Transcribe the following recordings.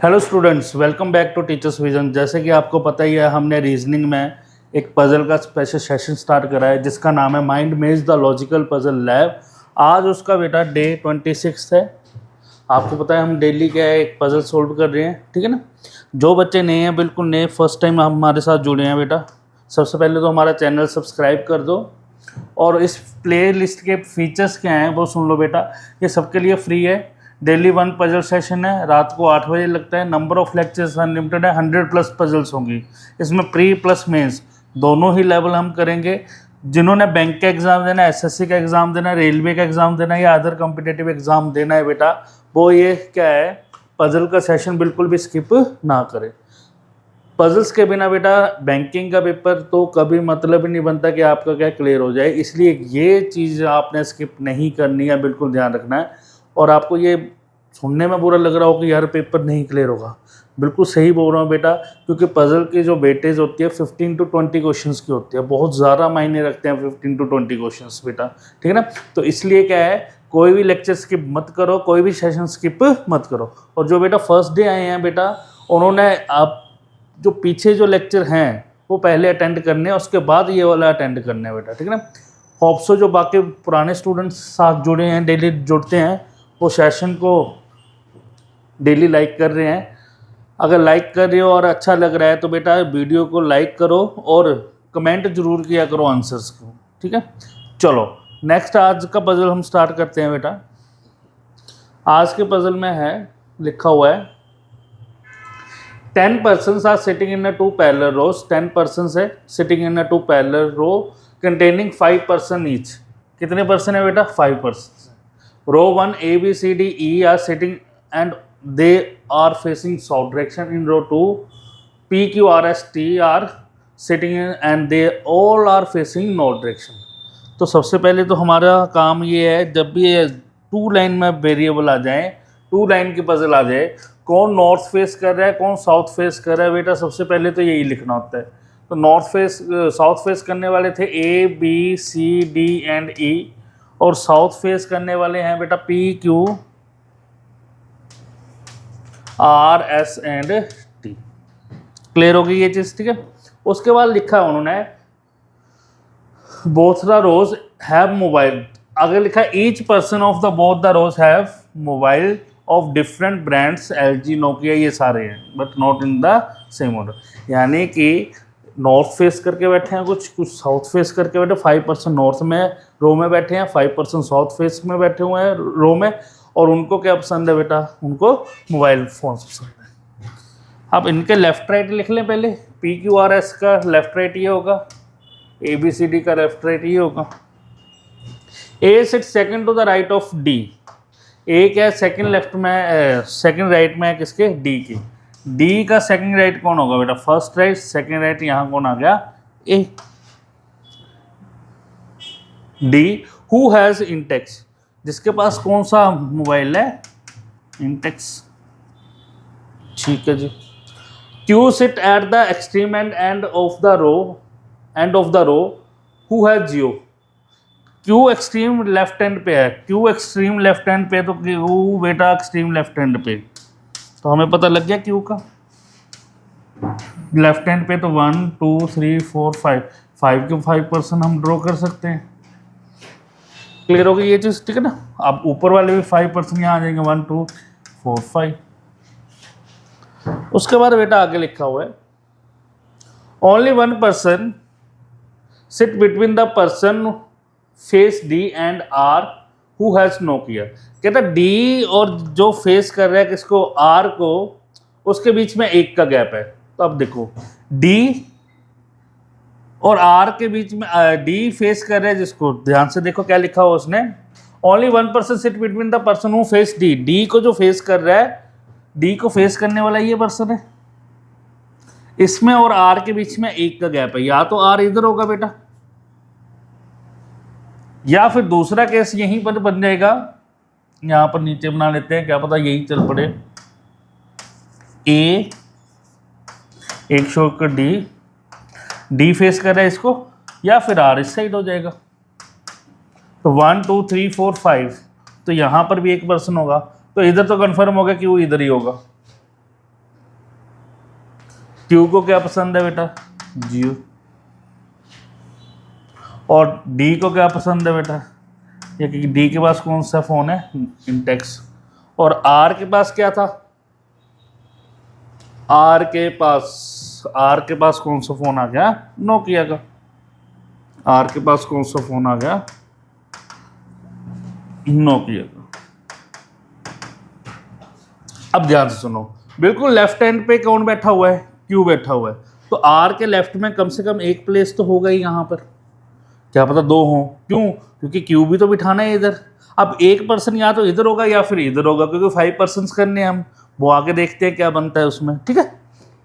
Hello students, welcome back to teachers vision. जैसे कि आपको पता ही है, हमने रीजनिंग में एक पजल का स्पेशल सेशन स्टार्ट करा है जिसका नाम है माइंड मेज द लॉजिकल पजल लैब। आज उसका बेटा डे 26 है। आपको पता है हम डेली क्या है एक पजल सोल्व कर रहे हैं, ठीक है ना। जो बच्चे नए हैं, बिल्कुल नए, फर्स्ट टाइम हमारे साथ जुड़े हैं बेटा, सबसे पहले तो हमारा चैनल सब्सक्राइब कर दो और इस प्ले लिस्ट के फीचर्स क्या हैं वो सुन लो बेटा। ये सबके लिए फ्री है। डेली 1 पजल सेशन है, रात को 8 बजे लगता है। नंबर ऑफ लेक्चर्स अनलिमिटेड है, 100+ पजल्स होंगी। इसमें प्री प्लस मेंस दोनों ही लेवल हम करेंगे। जिन्होंने बैंक का एग्ज़ाम देना है, एसएससी का एग्ज़ाम देना है, रेलवे का एग्ज़ाम देना है या अदर कॉम्पिटेटिव एग्ज़ाम देना है बेटा, वो ये क्या है, पजल का सेशन बिल्कुल भी स्किप ना करें। पजल्स के बिना बेटा बैंकिंग का पेपर तो कभी मतलब ही नहीं बनता कि आपका क्या क्लियर हो जाए, इसलिए ये चीज़ आपने स्किप नहीं करनी है, बिल्कुल ध्यान रखना है। और आपको ये सुनने में बुरा लग रहा हो कि यार पेपर नहीं क्लियर होगा, बिल्कुल सही बोल रहा हूँ बेटा, क्योंकि पजल की जो वेटेज होती है 15 to 20 क्वेश्चंस की होती है। बहुत ज़्यादा मायने रखते हैं 15 to 20 क्वेश्चंस बेटा, ठीक है ना। तो इसलिए क्या है, कोई भी लेक्चर स्किप मत करो, कोई भी सेशन स्किप मत करो। और जो बेटा फर्स्ट डे आए हैं बेटा, उन्होंने आप जो पीछे जो लेक्चर हैं वो पहले अटेंड करने हैं, उसके बाद ये वाला अटेंड करना है बेटा, ठीक है ना। होप्सो जो बाकी पुराने स्टूडेंट्स साथ जुड़े हैं, डेली जुड़ते हैं, वो सेशन को डेली लाइक कर रहे हैं। अगर लाइक कर रहे हो और अच्छा लग रहा है तो बेटा वीडियो को लाइक करो और कमेंट जरूर किया करो आंसर्स को, ठीक है। चलो नेक्स्ट आज का पजल हम स्टार्ट करते हैं बेटा। आज के पजल में है, लिखा हुआ है 10 persons are sitting in a 2 parallel rows. 10 persons है sitting in a 2 parallel row containing 5 person each. कितने पर्सन है बेटा? 5 persons। Row 1 A B C D E are sitting and they are facing south direction. In row 2 P Q R S T are sitting in and they all are facing north direction। तो सबसे पहले तो हमारा काम ये है, जब भी ये 2 लाइन में वेरिएबल आ जाए, 2 लाइन की पजल आ जाए, कौन नॉर्थ फेस कर रहा है कौन साउथ फेस कर रहा है बेटा, सबसे पहले तो यही लिखना होता है। तो नॉर्थ फेस साउथ फेस करने वाले थे A B C D and E, और साउथ फेस करने वाले हैं बेटा P Q R S and T। Clear होगी ये चीज़, ठीक है। उसके बाद लिखा है उन्होंने both the rows have mobile. आगे लिखा है each person of the both the rows have mobile of different brands, LG Nokia, ये सारे हैं, but not in the same order. यानी कि नॉर्थ फेस करके बैठे हैं, कुछ साउथ फेस करके बैठे। 5% नॉर्थ में रो में बैठे हैं, 5% साउथ फेस में बैठे हुए हैं रो में। और उनको क्या पसंद है बेटा? उनको मोबाइल फ़ोन पसंद है। अब इनके लेफ्ट राइट लिख लें पहले। PQRS का लेफ्ट राइट ये होगा, ABCD का लेफ्ट राइट ये होगा। A sit second to the right of D। A क्या है? सेकंड लेफ्ट में, सेकंड राइट में है किसके? डी की। डी का सेकंड राइट कौन होगा बेटा? फर्स्ट राइट, सेकंड राइट, यहाँ कौन आ गया? A. D who has Intex, जिसके पास कौन सा मोबाइल है? इंटेक्स, ठीक है जी। Q sit at the extreme end of the row who has Jio. Q extreme left hand पे है, क्यू एक्सट्रीम लेफ्ट हैंड पे, तो क्यू बेटा एक्सट्रीम लेफ्ट हैंड पे, तो हमें पता लग गया क्यू का लेफ्ट हैंड पे। तो 1 2 3 4 5 के 5% हम ड्रॉ कर सकते हैं। क्लियर हो गई ये चीज़, ठीक है ना। अब ऊपर वाले भी 5% यहाँ आ जाएंगे, 1 2 4 5। उसके बाद बेटा आगे लिखा हुआ है only 1 person sit between the person face D and R who has Nokia. कहता D और जो फेस कर रहा है किसको? R को, उसके बीच में 1 का गैप है। तो अब देखो D और R के बीच में D फेस कर रहा है जिसको, ध्यान से देखो क्या लिखा हुआ उसने, only 1 person sit between the person who face D। D को जो फेस कर रहा है, D को फेस करने वाला ये पर्सन है, इसमें और R के बीच में 1 का गैप है। या तो R इधर होगा बेटा, या फिर दूसरा केस यहीं पर बन जाएगा, यहाँ पर नीचे बना लेते हैं, क्या पता यही चल पड़े। ए एक शो कर डी फेस कर रहा है इसको, या फिर आर इस साइड हो जाएगा। तो 1 2 3 4 5, तो यहाँ पर भी 1 पर्सन होगा, तो इधर तो कंफर्म होगा कि वो इधर ही होगा। क्यू को क्या पसंद है बेटा? जियो। और डी को क्या पसंद है बेटा? ये कि डी के पास कौन सा फोन है? इंटेक्स। और आर के पास क्या था? आर के पास कौन सा फोन आ गया? नोकिया का। आर के पास कौन सा फोन आ गया? नोकिया का। अब ध्यान से सुनो, बिल्कुल लेफ्ट हैंड पे कौन बैठा हुआ है? क्यू बैठा हुआ है। तो आर के लेफ्ट में कम से कम एक प्लेस तो होगा ही यहाँ पर, क्या पता दो हो। क्यों? क्योंकि क्यू भी तो बिठाना है इधर। अब एक पर्सन या तो इधर होगा या फिर इधर होगा, क्योंकि 5 पर्सन करने हैं हम, वो आगे देखते हैं क्या बनता है उसमें, ठीक है।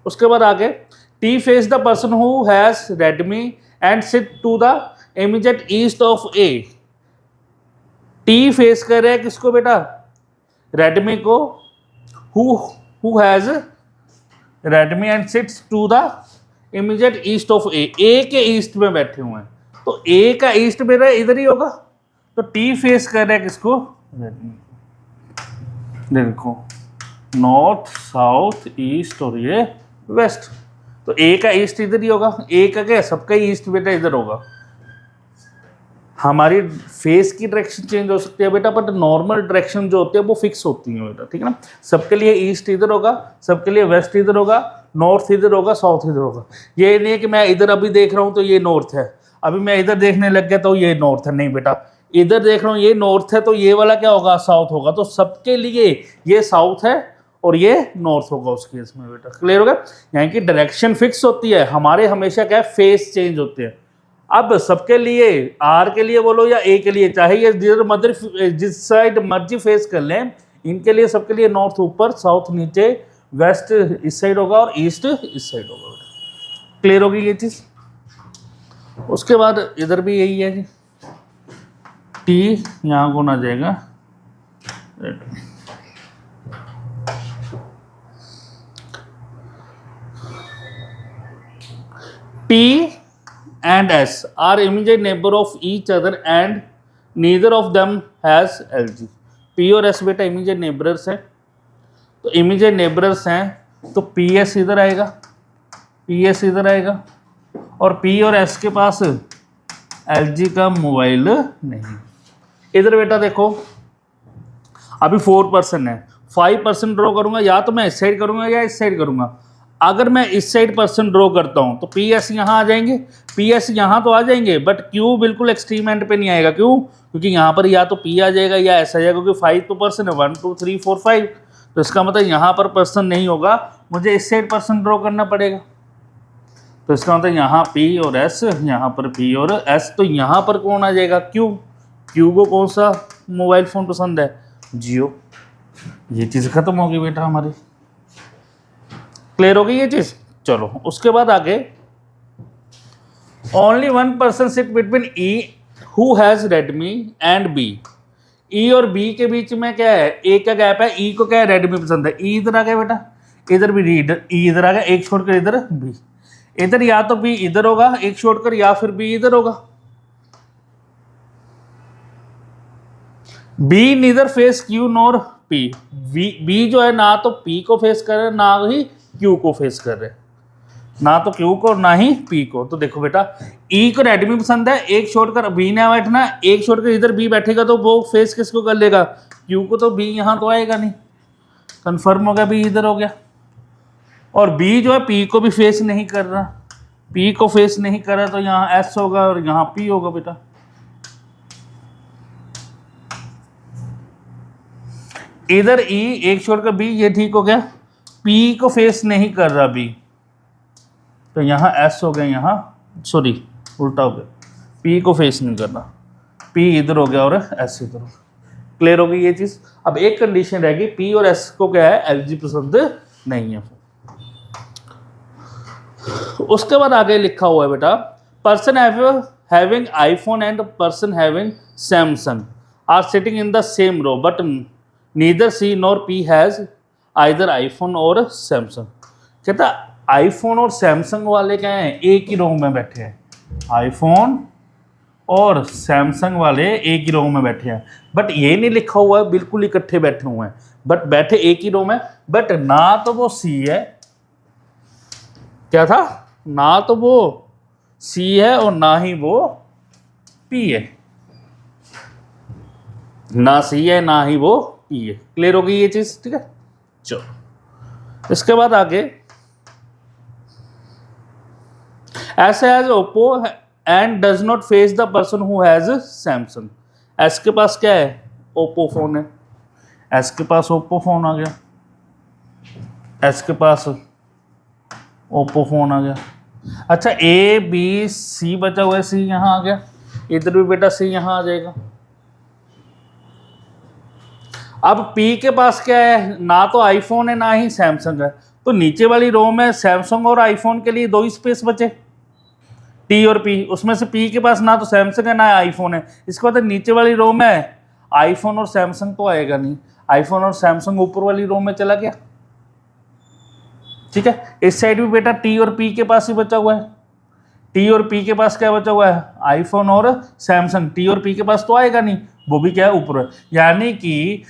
उसके बाद आगे, T face the person who has Redmi and sit to the immediate east of A. T face कर रहा है किसको बेटा? रेडमी को। Who has Redmi and sits to the immediate east of A. A के ईस्ट में बैठे हुए हैं, तो ए का ईस्ट मेरा इधर ही होगा। तो टी फेस कर रहा है किसको? रेडमी। देखो, नॉर्थ, साउथ, ईस्ट और ये वेस्ट। तो ए का ईस्ट इधर ही होगा। ए का क्या? सबका ही ईस्ट बेटा इधर होगा। हमारी फेस की डायरेक्शन चेंज हो सकती है बेटा, बट नॉर्मल डायरेक्शन जो होती है वो फिक्स होती है बेटा, ठीक है ना। सबके लिए ईस्ट इधर होगा, सबके लिए वेस्ट इधर होगा, नॉर्थ इधर होगा, साउथ इधर होगा। ये नहीं है कि मैं इधर अभी देख रहा हूँ तो ये नॉर्थ है, अभी मैं इधर देखने लग गया तो ये नॉर्थ है। नहीं बेटा, इधर देख रहा हूँ ये नॉर्थ है तो ये वाला क्या होगा? साउथ होगा। तो सबके लिए ये साउथ है और ये नॉर्थ होगा उस केस में बेटा। क्लियर हो गया? यानी कि डायरेक्शन फिक्स होती है, हमारे हमेशा क्या है? फेस चेंज होते हैं। अब सबके लिए, आर के लिए बोलो या ए के लिए, चाहे ये जिस साइड मर्जी फेस कर लें, इनके लिए सबके लिए नॉर्थ ऊपर, साउथ नीचे, वेस्ट इस साइड होगा और ईस्ट इस साइड होगा। क्लियर होगी ये चीज? उसके बाद इधर भी यही है जी, टी यहाँ को ना जाएगा, T and S are immediate neighbor of each other and neither of them has LG। P और S बेटा इमीडिएट नेबरर्स हैं, तो इमीडिएट नेबरर्स हैं तो PS इधर आएगा, PS इधर आएगा, और P और S के पास LG का मोबाइल नहीं। इधर बेटा देखो, अभी 4 पर्सन है, 5 पर्सन ड्रॉ करूंगा, या तो मैं इस साइड करूंगा या इस साइड करूंगा। अगर मैं इस साइड पर्सन ड्रॉ करता हूं तो पी एस यहाँ आ जाएंगे, पी एस यहाँ तो आ जाएंगे, बट क्यू बिल्कुल एक्सट्रीम एंड पे नहीं आएगा। क्यों? क्योंकि यहाँ पर या तो पी आ जाएगा या ऐसा आ जाएगा, क्योंकि 5 तो पर्सन है, 1 2 3 4 5, तो इसका मतलब यहाँ पर पर्सन नहीं होगा, मुझे इस साइड पर्सन ड्रॉ करना पड़ेगा। तो इसका मतलब यहाँ पी और एस, यहाँ पर पी और एस, तो यहाँ पर कौन आ जाएगा? क्यू। क्यू को कौन सा मोबाइल फ़ोन पसंद है? जियो। ये चीज़ खत्म होगी बेटा हमारी। क्लियर हो गई ये चीज़? चलो उसके बाद आगे, only 1 person sit between E who has Redmi and B. E और बी के बीच में क्या है? ए का गैप है। ई को क्या है? रेडमी पसंद है। ई इधर आ गया बेटा, इधर भी ई इधर आ गया, एक छोड़कर इधर बी। इधर या तो बी इधर होगा एक छोड़कर, या फिर बी इधर होगा। B neither face Q nor P. B जो है ना तो पी को फेस कर रहे हैं, ना ही क्यू को फेस कर रहे हैं, ना तो क्यू को ना ही पी को। तो देखो बेटा, ई को रेडमी पसंद है, एक छोड़कर बी ने बैठना, एक छोड़कर इधर बी बैठेगा तो वो फेस किसको कर लेगा? क्यू को। तो बी यहाँ तो आएगा नहीं, कंफर्म हो गया, बी इधर हो गया। और बी जो है पी को भी फेस नहीं कर रहा, पी को फेस नहीं कर रहा, तो यहाँ एस होगा और यहाँ पी होगा बेटा। इधर ई एक छोड़कर बी, ये ठीक हो गया। पी को फेस नहीं कर रहा बी, तो यहाँ एस हो गया, यहाँ सॉरी उल्टा हो गया, पी को फेस नहीं कर रहा, पी इधर हो गया और एस इधर हो गया। क्लियर हो गई ये चीज़? अब एक कंडीशन रहेगी, पी और एस को क्या है? एलजी पसंद नहीं है। उसके बाद आगे लिखा हुआ है बेटा, person having iPhone and person having Samsung are sitting in the same row but neither C nor P has either iPhone और सैमसंग। कहता आईफोन और सैमसंग वाले क्या हैं? एक ही रो में बैठे हैं। आईफोन और सैमसंग वाले एक ही रो में बैठे हैं, बट ये नहीं लिखा हुआ है बिल्कुल इकट्ठे बैठे हुए हैं, बट बैठे एक ही रो में। बट ना तो वो सी है क्या था, ना तो वो सी है और ना ही वो पी है, ना सी है ना ही वो पी है। क्लियर हो गई ये चीज, ठीक है। चलो इसके बाद आगे, S has Oppo and does not face the person who has Samsung. S के पास क्या है, ओप्पो फोन है, एस के पास ओप्पो फोन आ गया, एस के पास ओप्पो फोन आ गया। अच्छा ए बी सी बचा हुआ है, सी यहाँ आ गया, इधर भी बेटा सी यहाँ आ जाएगा। अब पी के पास क्या है, ना तो आईफोन है ना ही सैमसंग है, तो नीचे वाली रो में सैमसंग और आईफोन के लिए दो ही स्पेस बचे, टी और पी। उसमें से पी के पास ना तो सैमसंग है ना आईफोन है, इसके बाद नीचे वाली रो में आईफोन और सैमसंग तो आएगा नहीं, आईफोन और सैमसंग ऊपर वाली रो में चला गया, ठीक है। इस साइड भी बेटा टी और पी के पास ही बचा हुआ है, टी और पी के पास क्या बचा हुआ है, आईफोन और सैमसंग। टी और पी के पास तो आएगा नहीं, वो भी क्या है ऊपर है, यानी कि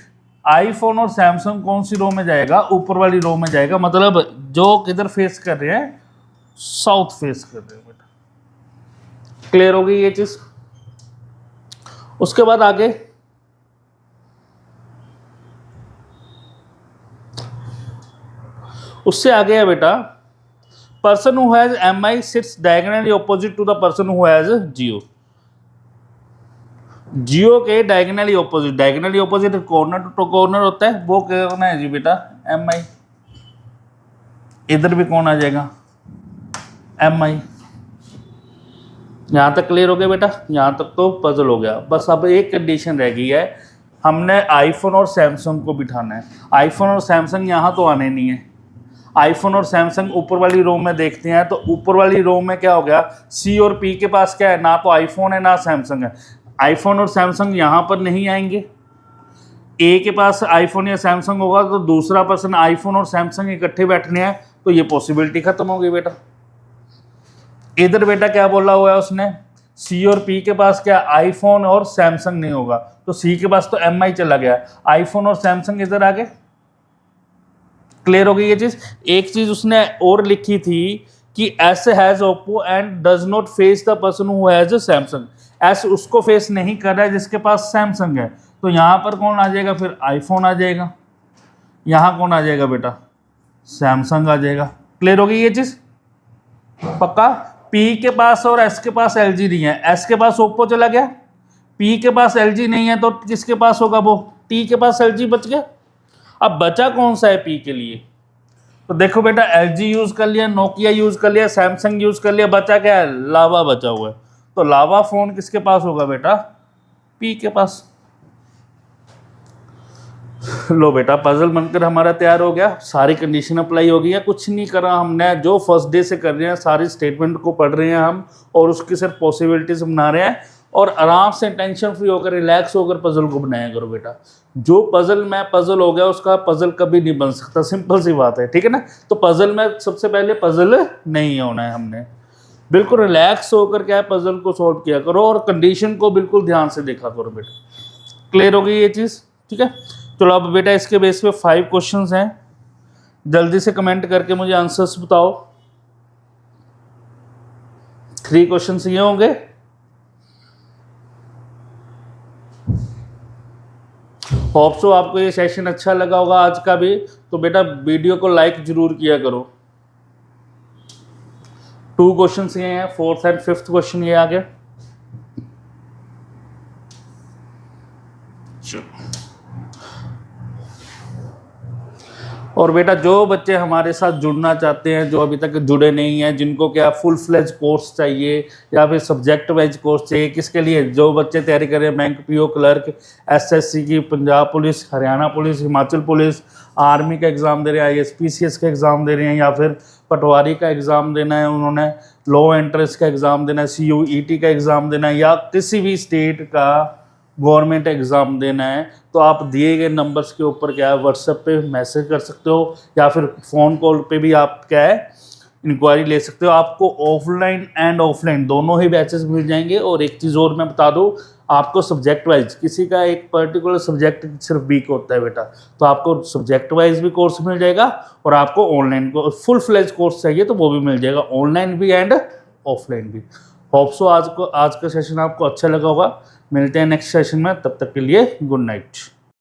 आईफोन और सैमसंग कौन सी रो में जाएगा, ऊपर वाली रो में जाएगा। मतलब जो किधर फेस कर रहे हैं, साउथ फेस कर रहे हैं बेटा। क्लियर हो गई ये चीज। उसके बाद आगे, उससे आगे है बेटा, person who has M I sits diagonally opposite to the person who has Jio. Jio के diagonally opposite, diagonally opposite corner to corner होता है, वो कौन है जी बेटा, एम आई। इधर भी कौन आ जाएगा, एम आई। यहां तक क्लियर हो गया बेटा, यहां तक तो पजल हो गया। बस अब एक कंडीशन रह गई है, हमने आईफोन और सैमसंग को बिठाना है। आईफोन और सैमसंग यहाँ तो आने नहीं है, आईफोन और सैमसंग ऊपर वाली रो में देखते हैं, तो ऊपर वाली रो में क्या हो गया, सी और पी के पास क्या है, ना तो आईफोन है ना सैमसंग है। आईफोन और सैमसंग यहाँ पर नहीं आएंगे, ए के पास आईफोन या सैमसंग होगा तो दूसरा पर्सन आईफोन और सैमसंग इकट्ठे बैठने हैं, तो ये पॉसिबिलिटी खत्म हो गई बेटा। इधर बेटा क्या बोला हुआ है उसने, सी और पी के पास क्या, आईफोन और सैमसंग नहीं होगा, तो सी के पास तो एम आई चला गया, आईफोन और सैमसंग इधर आ गए। क्लियर हो गई ये चीज। एक चीज उसने और लिखी थी कि S has Oppo and does not face the person who has Samsung. S उसको फेस नहीं कर रहा है जिसके पास सैमसंग है, तो यहां पर कौन आ जाएगा, फिर आईफोन आ जाएगा, यहां कौन आ जाएगा बेटा, सैमसंग आ जाएगा। क्लियर हो गई ये चीज, पक्का। पी के पास और एस के पास एलजी नहीं है, एस के पास ओप्पो चला गया, पी के पास एलजी नहीं है, तो किसके पास होगा, वो टी के पास एलजी बच गया। अब बचा कौन सा है पी के लिए, तो देखो बेटा एलजी यूज कर लिया, नोकिया यूज कर लिया, सैमसंग यूज कर लिया, बचा क्या है, लावा बचा हुआ है। तो लावा फोन किसके पास होगा बेटा, पी के पास। लो बेटा पजल बनकर हमारा तैयार हो गया, सारी कंडीशन अप्लाई हो गई है, कुछ नहीं करा हमने, जो फर्स्ट डे से कर रहे हैं, सारी स्टेटमेंट को पढ़ रहे हैं हम और उसकी सिर्फ पॉसिबिलिटीज बना रहे हैं, और आराम से टेंशन फ्री होकर रिलैक्स होकर पजल को बनाया करो बेटा। जो पजल में पजल हो गया उसका पजल कभी नहीं बन सकता, सिंपल सी बात है, ठीक है ना। तो पजल में सबसे पहले पजल नहीं होना है, हमने बिल्कुल रिलैक्स होकर क्या है पजल को सॉल्व किया करो और कंडीशन को बिल्कुल ध्यान से देखा करो बेटा। क्लियर हो गई ये चीज़, ठीक है। चलो अब बेटा इसके बेस पे 5 क्वेश्चंस हैं, जल्दी से कमेंट करके मुझे आंसर्स बताओ। 3 क्वेश्चंस ये होंगे, होप सो आपको ये सेशन अच्छा लगा होगा आज का भी, तो बेटा वीडियो को लाइक जरूर किया करो। 2 क्वेश्चंस ये हैं, 4th एंड 5th क्वेश्चन ये आ गया। और बेटा जो बच्चे हमारे साथ जुड़ना चाहते हैं, जो अभी तक जुड़े नहीं हैं, जिनको क्या फुल फ्लेज कोर्स चाहिए या फिर सब्जेक्ट वाइज कोर्स चाहिए, किसके लिए, जो बच्चे तैयारी कर रहे हैं बैंक पीओ क्लर्क, एसएससी की, Punjab police, Haryana police, Himachal police, army का एग्ज़ाम दे रहे हैं, आईएसपीसीएस का एग्ज़ाम दे रहे हैं, या फिर पटवारी का एग्ज़ाम देना है, उन्होंने लॉ एंट्रेंस का एग्ज़ाम देना है, सीयूईटी का एग्ज़ाम देना है, या किसी भी स्टेट का गवर्नमेंट एग्ज़ाम देना है, तो आप दिए गए नंबर्स के ऊपर क्या है व्हाट्सएप पे मैसेज कर सकते हो, या फिर फ़ोन कॉल पे भी आप क्या है इंक्वायरी ले सकते हो। आपको ऑफलाइन एंड ऑफलाइन दोनों ही बैचेस मिल जाएंगे। और एक चीज़ और मैं बता दूं, आपको सब्जेक्ट वाइज, किसी का एक पर्टिकुलर सब्जेक्ट सिर्फ वीक होता है बेटा, तो आपको सब्जेक्ट वाइज भी कोर्स मिल जाएगा, और आपको ऑनलाइन को फुल फ्लेज कोर्स चाहिए तो वो भी मिल जाएगा, ऑनलाइन भी एंड ऑफलाइन भी। होप सो आज का सेशन आपको अच्छा लगा होगा। मिलते हैं नेक्स्ट सेशन में, तब तक के लिए गुड नाइट।